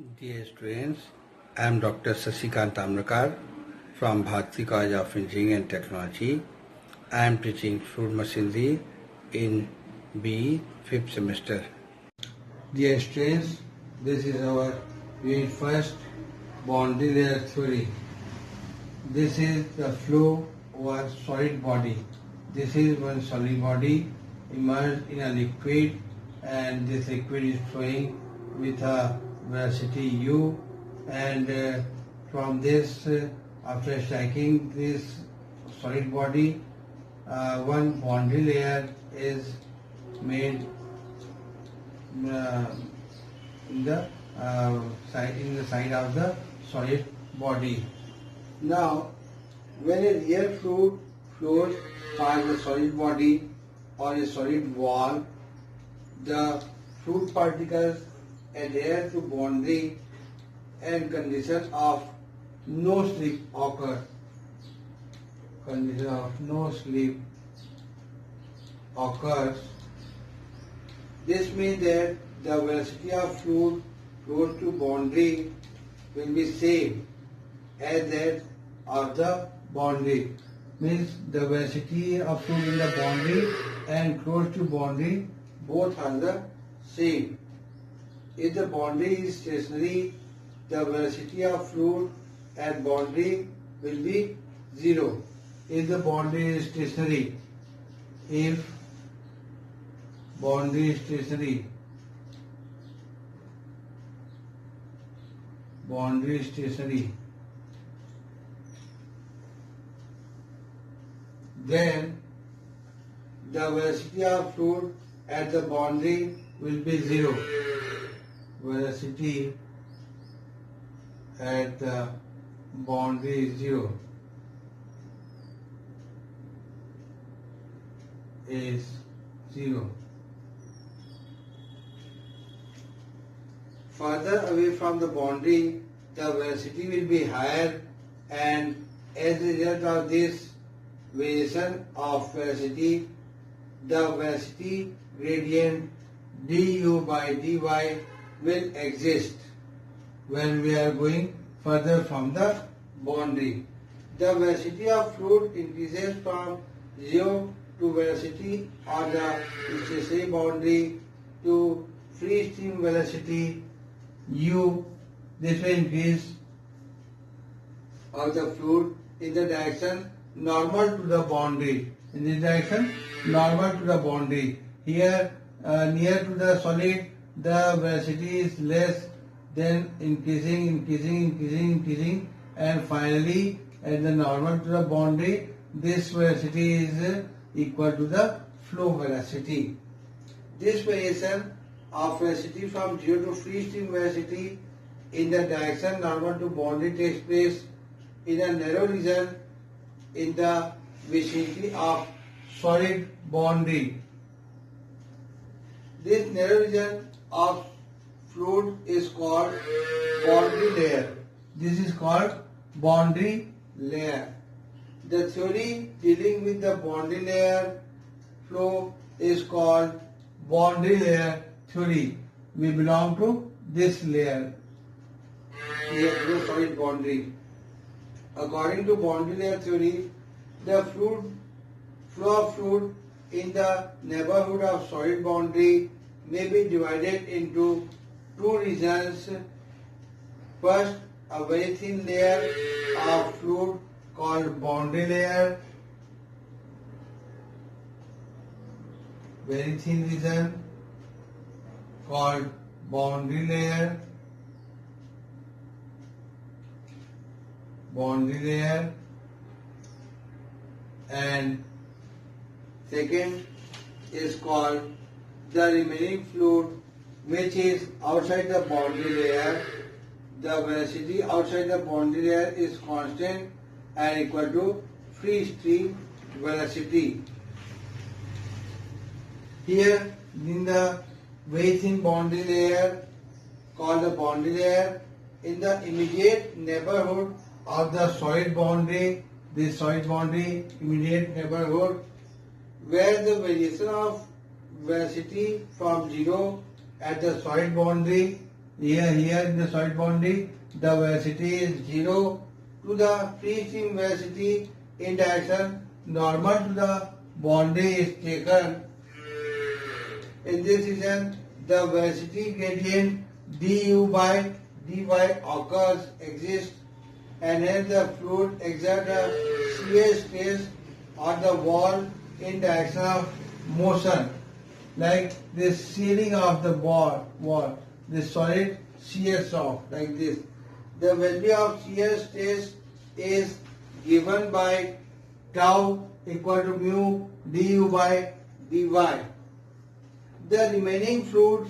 Dear students, I am Dr. Sasikant Tamrakar from Bharati College of Engineering and Technology. I am teaching fluid machinery in BE 5th semester. Dear students, this is our unit first, boundary layer theory. This is the flow over solid body. This is one solid body immersed in a liquid, and this liquid is flowing with a velocity u, and from this after striking this solid body, one boundary layer is made in the side of the solid body. Now, when a real fluid flows past the solid body or a solid wall, the fluid particles adhere to boundary and condition of no slip occur. Condition of no slip occurs. This means that the velocity of fluid close to boundary will be same as that of the boundary. Means the velocity of fluid in the boundary and close to boundary both are the same. If the boundary is stationary, the velocity of fluid at boundary will be 0. If the boundary is stationary, if boundary is stationary, then the velocity of fluid at the boundary will be 0. Velocity at the boundary is 0. Is 0. Further away from the boundary, the velocity will be higher, and as a result of this variation of velocity, the velocity gradient du by dy will exist when we are going further from the boundary. The velocity of fluid increases from 0 to velocity on the stationary boundary to free stream velocity u. This will increase of the fluid in the direction normal to the boundary. In this direction normal to the boundary. Here near to the solid, the velocity is less, then increasing, and finally at the normal to the boundary, this velocity is equal to the flow velocity. This variation of velocity from 0 to free stream velocity in the direction normal to boundary takes place in a narrow region in the vicinity of solid boundary. This narrow region of fluid is called boundary layer. This is called boundary layer. The theory dealing with the boundary layer flow is called boundary layer theory. We belong to this layer. Here is solid boundary. According to boundary layer theory, the flow of fluid in the neighborhood of solid boundary may be divided into two regions. First, a very thin layer of fluid called boundary layer. Very thin region called boundary layer. And second is called the remaining fluid, which is outside the boundary layer. The velocity outside the boundary layer is constant and equal to free stream velocity. Here in the very thin boundary layer called the boundary layer, in the immediate neighborhood of the solid boundary, this solid boundary immediate neighborhood, where the variation of velocity from 0 at the solid boundary Here in the solid boundary, the velocity is 0 to the free stream velocity in direction normal to the boundary is taken. In this region, the velocity gradient du by dy exists, and hence the fluid exerts a shear stress on the wall in direction of motion, like this sealing of the wall, this solid shears off like this. The value of shear stress is given by tau equal to mu du by dy. The remaining fluid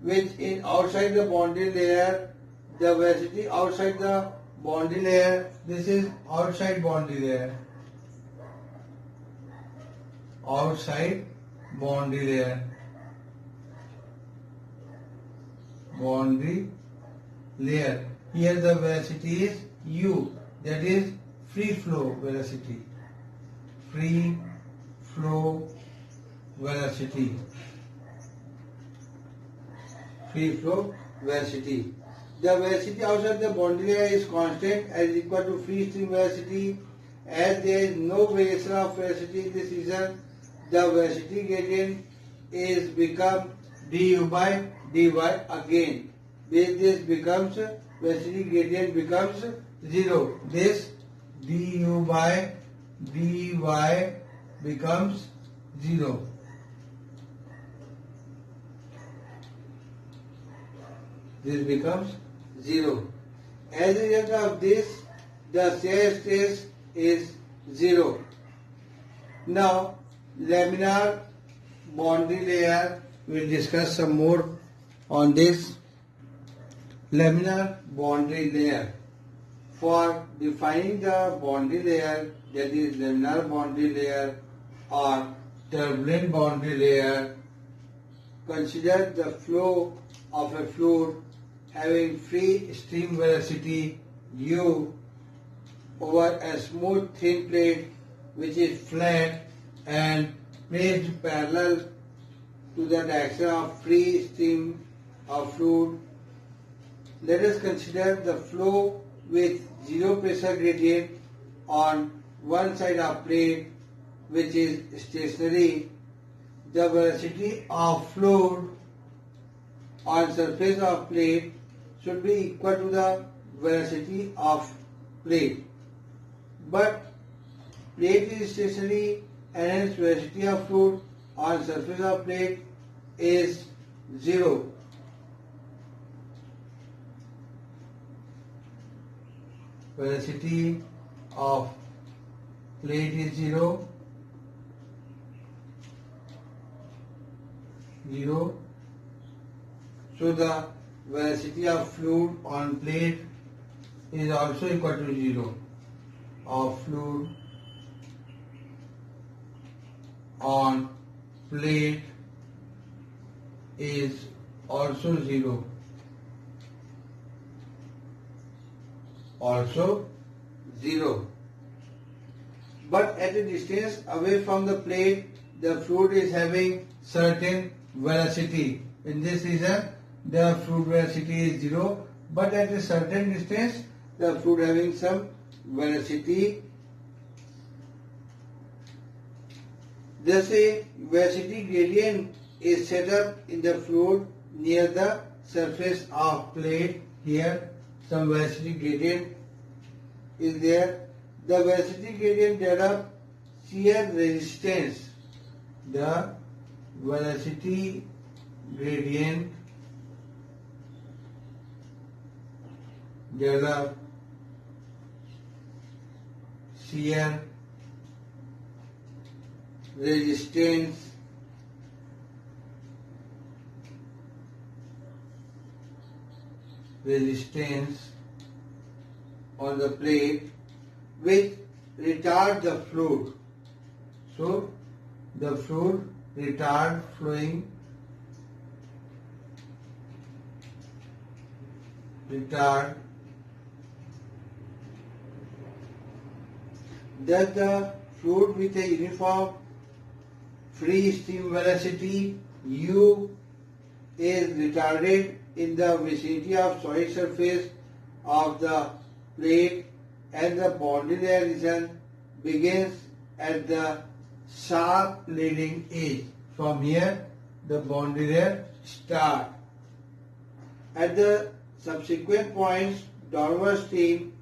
which is outside the boundary layer, the velocity outside the boundary layer, this is outside boundary layer. Outside boundary layer. Boundary layer. Here the velocity is u, that is free flow velocity. Free flow velocity. Free flow velocity. The velocity outside the boundary layer is constant as equal to free stream velocity. As there is no variation of velocity in this region, the velocity gradient is become du by dy again. This becomes velocity gradient becomes 0. This du by dy becomes 0. This becomes 0. As a result of this, the shear stress is 0. Now, laminar boundary layer, we'll discuss some more on this. Laminar boundary layer. For defining the boundary layer, that is laminar boundary layer or turbulent boundary layer, consider the flow of a fluid having free stream velocity u over a smooth thin plate which is flat and placed parallel to the direction of free stream of fluid. Let us consider the flow with zero pressure gradient on one side of plate which is stationary. The velocity of fluid on surface of plate should be equal to the velocity of plate. But plate is stationary and hence velocity of fluid on surface of plate is 0. Velocity of plate is 0. So the velocity of fluid on plate is also equal to 0. Of fluid on plate is also 0. Also 0. But at a distance away from the plate, the fluid is having certain velocity. In this region, the fluid velocity is 0, but at a certain distance, the fluid having some velocity. Thus, a velocity gradient is set up in the fluid near the surface of plate. Here, some velocity gradient is there. The velocity gradient develops shear resistance. The velocity gradient develops shear resistance on the plate which retard the fluid. So the fluid retard flowing, thus the fluid with a uniform free stream velocity u is retarded in the vicinity of solid surface of the plate, and the boundary layer region begins at the sharp leading edge. From here, the boundary layer starts. At the subsequent points downward stream,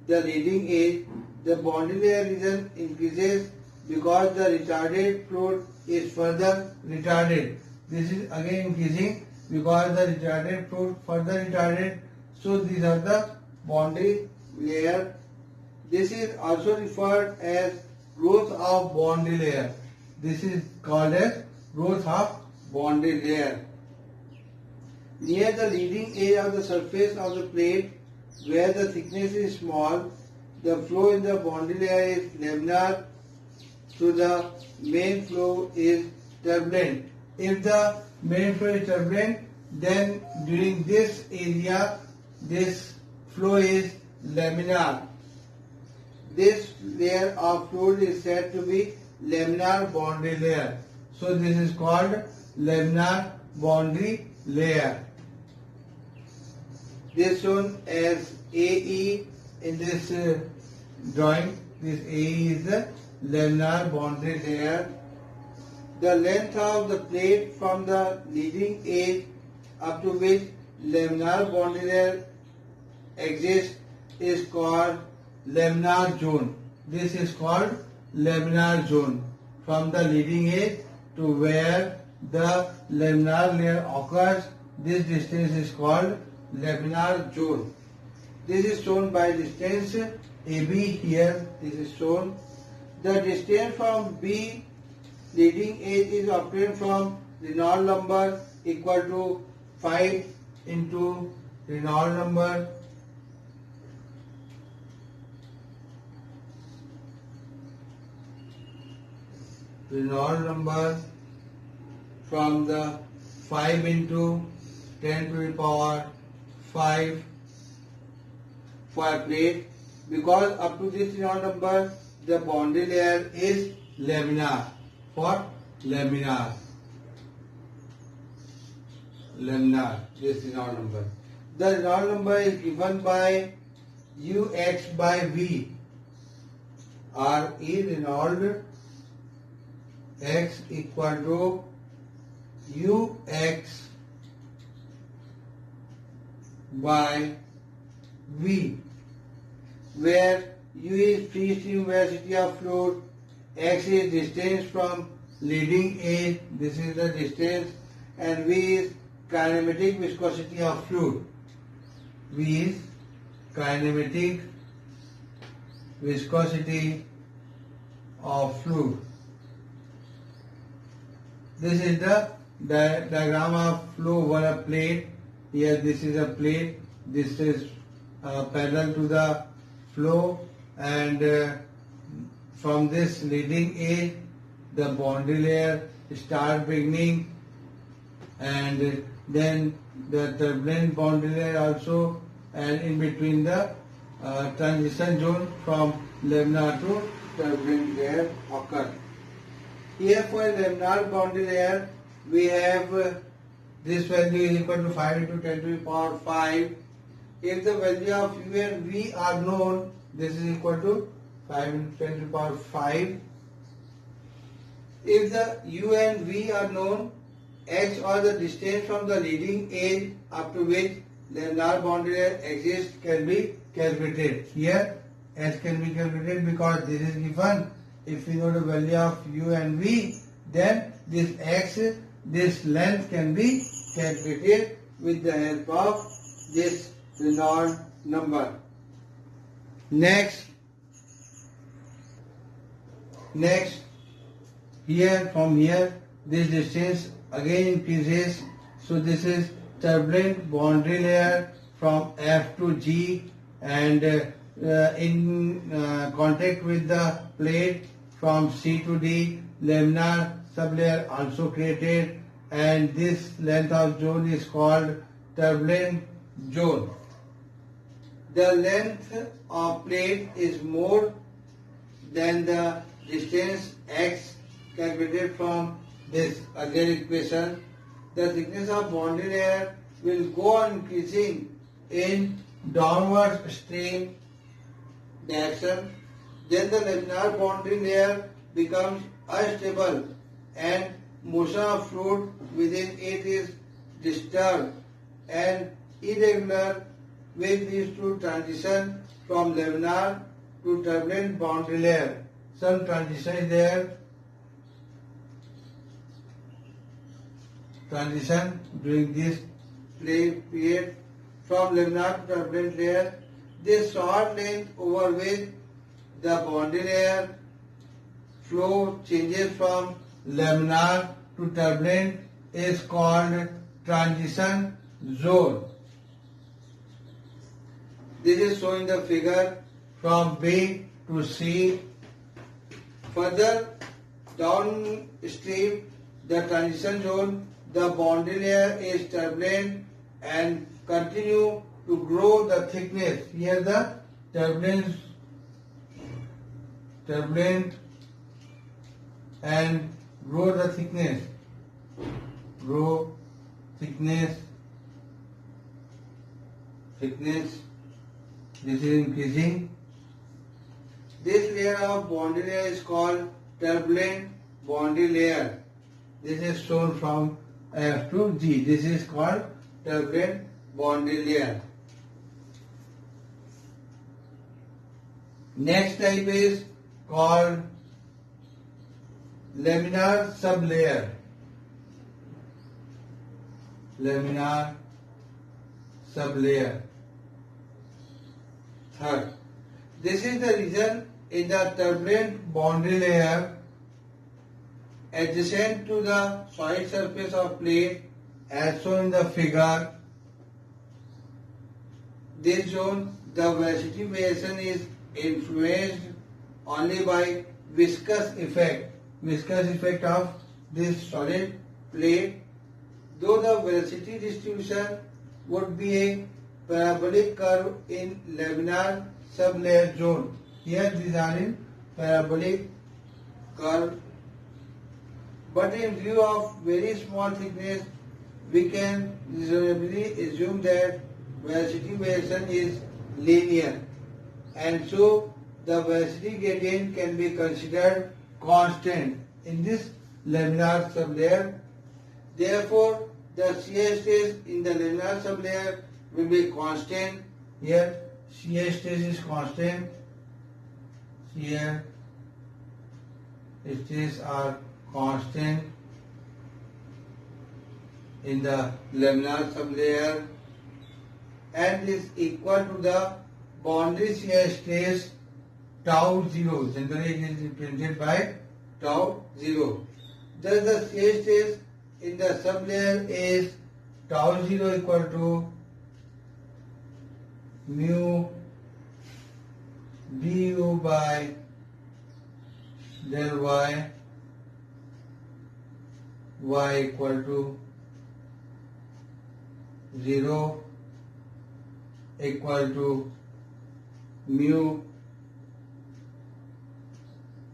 the leading edge, the boundary layer region increases because the retarded fluid is further retarded. This is again increasing because the retarded fluid further retarded. So these are the boundary layer. This is also referred as growth of boundary layer. This is called as growth of boundary layer. Near the leading edge of the surface of the plate, where the thickness is small, the flow in the boundary layer is laminar, so the main flow is turbulent. If the main flow is turbulent, then during this area, this flow is laminar. This layer of fluid is said to be laminar boundary layer. So this is called laminar boundary layer. This shown as AE in this drawing. This AE is the laminar boundary layer. The length of the plate from the leading edge up to which laminar boundary layer exists is called laminar zone. This is called laminar zone. From the leading edge to where the laminar layer occurs, this distance is called laminar zone. This is shown by distance AB here. This is shown. The distance from B leading edge is obtained from Reynolds number equal to 5 into Reynolds number from the 5 into 10 to the power 5 for a plate, because up to this Reynolds number the boundary layer is laminar. For laminar, this Reynolds number. The Reynolds number is given by Ux by V, or E Reynolds X equal to Ux by V, where U is free stream velocity of fluid, X is distance from leading edge, this is the distance, and V is kinematic viscosity of fluid. V is kinematic viscosity of fluid. This is the diagram of flow over a plate. Here this is a plate, this is parallel to the flow, and from this leading edge the boundary layer start beginning, and then the turbulent boundary layer also, and in between the transition zone from laminar to turbulent layer occur. Here for a laminar boundary layer we have this value is equal to 5 into 10 to the power 5. If the value of U and V are known, this is equal to 5 into 10 to the power 5. If the U and V are known, X or the distance from the leading edge up to which laminar boundary layer exists can be calculated. Here S can be calculated because this is given. If we know the value of U and V, then this X, this length can be calculated with the help of this Reynolds number. Next, from here, this distance again increases. So this is turbulent boundary layer from F to G, and in contact with the plate from C to D, laminar sublayer also created, and this length of zone is called turbulent zone. The length of plate is more than the distance x calculated from this earlier equation. the thickness of boundary layer will go on increasing in downward stream direction. Then the laminar boundary layer becomes unstable and motion of fluid within it is disturbed and irregular, which leads to transition from laminar to turbulent boundary layer. Some transition is there. Transition during this period from laminar to turbulent layer. This short length over which the boundary layer flow changes from laminar to turbulent is called transition zone. This is shown in the figure from B to C. Further downstream, the transition zone, the boundary layer is turbulent and continue to grow the thickness. Here the turbulent and grow the thickness. Grow thickness. This is increasing. This layer of boundary layer is called turbulent boundary layer. This is shown from F to G. This is called turbulent boundary layer. Next type is called laminar sublayer. Laminar sublayer. Third, this is the region in the turbulent boundary layer adjacent to the solid surface of plate as shown in the figure. This zone, the velocity variation is influenced only by viscous effect of this solid plate, though the velocity distribution would be a parabolic curve in laminar sublayer zone. Here these are in parabolic curve. But in view of very small thickness, we can reasonably assume that velocity variation is linear, and so the velocity gradient can be considered constant in this laminar sublayer. Therefore, the shear stress in the laminar sublayer will be constant. Here, shear stress is constant. Shear stress are constant in the laminar sublayer and is equal to the boundary shear stress tau 0. Generally it is represented by tau 0. Thus the shear stress in the sublayer is tau 0 equal to mu du by del y equal to 0 equal to mu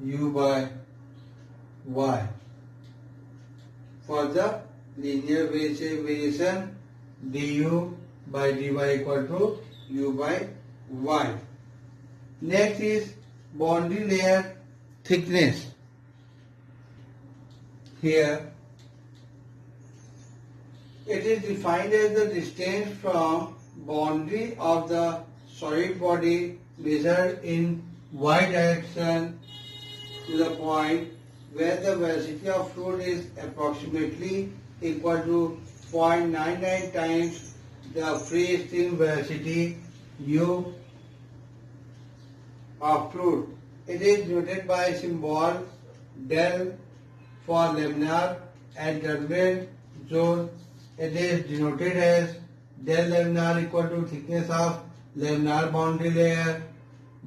u by y. For the linear variation, du by dy equal to u by y. Next is boundary layer thickness. Here it is defined as the distance from boundary of the solid body measured in y direction to the point where the velocity of fluid is approximately equal to 0.99 times the free stream velocity u of fluid. It is denoted by symbol del for laminar and turbulent zone. It is denoted as del laminar equal to thickness of laminar boundary layer.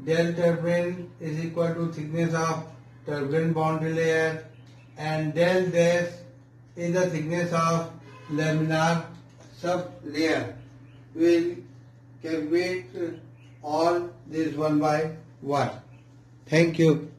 Del turbulent is equal to thickness of turbulent boundary layer, and del dash is the thickness of laminar sublayer. We will calculate all this one by one. Thank you.